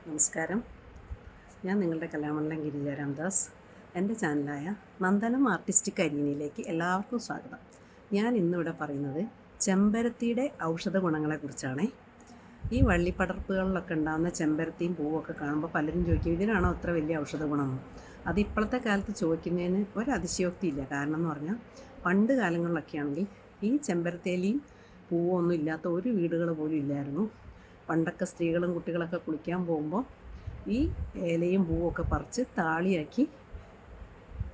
നമസ്കാരം. ഞാൻ നിങ്ങളുടെ കലാമണ്ഡലം ഗിരിജ രാംദാസ്. എൻ്റെ ചാനലായ നന്ദനം ആർട്ടിസ്റ്റിക് അരീനയിലേക്ക് എല്ലാവർക്കും സ്വാഗതം. ഞാൻ ഇന്നിവിടെ പറയുന്നത് ചെമ്പരത്തിയുടെ ഔഷധ ഗുണങ്ങളെക്കുറിച്ചാണ്. ഈ വള്ളിപ്പടർപ്പുകളിലൊക്കെ ഉണ്ടാകുന്ന ചെമ്പരത്തിയും പൂവൊക്കെ കാണുമ്പോൾ പലരും ചോദിക്കും, ഇതിനാണോ അത്ര വലിയ ഔഷധ ഗുണമെന്ന്. അത് ഇപ്പോഴത്തെ കാലത്ത് ചോദിക്കുന്നതിന് ഒരതിശയോക്തിയില്ല. കാരണം എന്ന് പറഞ്ഞാൽ പണ്ട് കാലങ്ങളിലൊക്കെ ആണെങ്കിൽ ഈ ചെമ്പരത്തിയിലയും പൂവൊന്നും ഇല്ലാത്ത ഒരു വീടുകൾ പോലും ഇല്ലായിരുന്നു. പണ്ടൊക്കെ സ്ത്രീകളും കുട്ടികളൊക്കെ കുളിക്കാൻ പോകുമ്പോൾ ഈ ഇലയും പൂവൊക്കെ പറിച്ച് താളിയാക്കി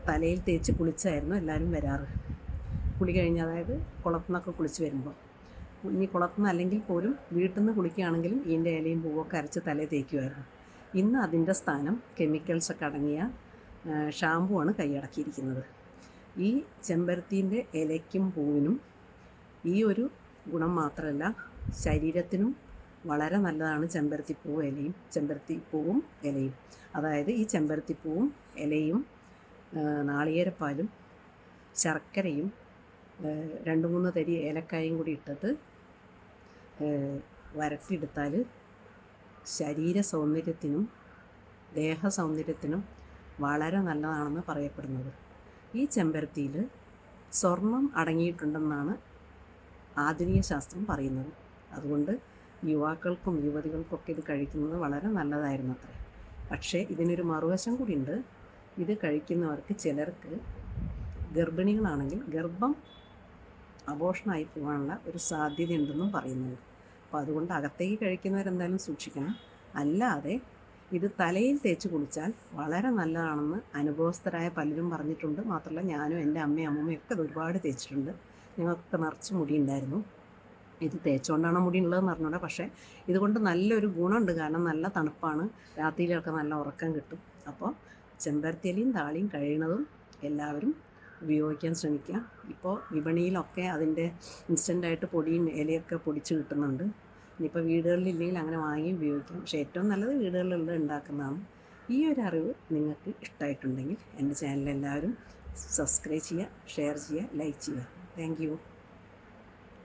തലയിൽ തേച്ച് കുളിച്ചായിരുന്നു എല്ലാവരും വരാറ്. കുളി കഴിഞ്ഞ്, അതായത് കുളത്തു നിന്നൊക്കെ കുളിച്ച് വരുമ്പോൾ, ഇനി കുളത്തു നിന്ന് അല്ലെങ്കിൽ പോലും വീട്ടിൽ നിന്ന് കുളിക്കുകയാണെങ്കിലും ഇതിൻ്റെ ഇലയും പൂവൊക്കെ അരച്ച് തലയിൽ തേക്കുമായിരുന്നു. ഇന്ന് അതിൻ്റെ സ്ഥാനം കെമിക്കൽസൊക്കെ അടങ്ങിയ ഷാമ്പു ആണ് കൈയടക്കിയിരിക്കുന്നത്. ഈ ചെമ്പരത്തീൻ്റെ ഇലയ്ക്കും പൂവിനും ഈ ഒരു ഗുണം മാത്രമല്ല, ശരീരത്തിനും വളരെ നല്ലതാണ് ചെമ്പരത്തിപ്പൂവും ഇലയും. അതായത് ഈ ചെമ്പരത്തിപ്പൂവും ഇലയും നാളികേരപ്പാലും ശർക്കരയും 2-3 തരി ഏലക്കായും കൂടി ഇട്ടിട്ട് വരട്ടിയെടുത്താൽ ശരീര സൗന്ദര്യത്തിനും ദേഹ സൗന്ദര്യത്തിനും വളരെ നല്ലതാണെന്ന് പറയപ്പെടുന്നത്. ഈ ചെമ്പരത്തിയിൽ സ്വർണം അടങ്ങിയിട്ടുണ്ടെന്നാണ് ആധുനിക ശാസ്ത്രം പറയുന്നത്. അതുകൊണ്ട് യുവാക്കൾക്കും യുവതികൾക്കൊക്കെ ഇത് കഴിക്കുന്നത് വളരെ നല്ലതായിരുന്നു അത്രേ. പക്ഷേ ഇതിനൊരു മറുവശം കൂടിയുണ്ട്. ഇത് കഴിക്കുന്നവർക്ക് ചിലർക്ക് ഗർഭിണികളാണെങ്കിൽ ഗർഭം അബോർഷനായി പോകാനുള്ള ഒരു സാധ്യതയുണ്ടെന്നും പറയുന്നുണ്ട്. അപ്പോൾ അതുകൊണ്ട് അകത്തേക്ക് കഴിക്കുന്നവരെന്തായാലും സൂക്ഷിക്കണം. അല്ലാതെ ഇത് തലയിൽ തേച്ച് കുളിച്ചാൽ വളരെ നല്ലതാണെന്ന് അനുഭവസ്ഥരായ പലരും പറഞ്ഞിട്ടുണ്ട്. മാത്രമല്ല ഞാനും എൻ്റെ അമ്മയും അമ്മൂമ്മയൊക്കെ ഇത് ഒരുപാട് തേച്ചിട്ടുണ്ട്. ഞങ്ങൾക്ക് നിറച്ച് മുടിയുണ്ടായിരുന്നു. ഇത് തേച്ചുകൊണ്ടാണ് മുടി ഉള്ളതെന്ന് അറിഞ്ഞൂടെ. പക്ഷേ ഇതുകൊണ്ട് നല്ലൊരു ഗുണമുണ്ട്. കാരണം നല്ല തണുപ്പാണ്, രാത്രിയിലൊക്കെ നല്ല ഉറക്കം കിട്ടും. അപ്പോൾ ചെമ്പരത്തിയിലയും താളിയും കഴിയുന്നതും എല്ലാവരും ഉപയോഗിക്കാൻ ശ്രമിക്കുക. ഇപ്പോൾ വിപണിയിലൊക്കെ അതിൻ്റെ ഇൻസ്റ്റൻ്റായിട്ട് പൊടിയും ഇലയൊക്കെ പൊടിച്ച് കിട്ടുന്നുണ്ട്. ഇനിയിപ്പോൾ വീടുകളിലില്ലെങ്കിൽ അങ്ങനെ വാങ്ങി ഉപയോഗിക്കാം. പക്ഷേ ഏറ്റവും നല്ലത് വീടുകളിലുള്ള ഉണ്ടാക്കുന്നതാണ്. ഈ ഒരു അറിവ് നിങ്ങൾക്ക് ഇഷ്ടമായിട്ടുണ്ടെങ്കിൽ എൻ്റെ ചാനൽ എല്ലാവരും സബ്സ്ക്രൈബ് ചെയ്യുക, ഷെയർ ചെയ്യുക, ലൈക്ക് ചെയ്യുക. Thank you.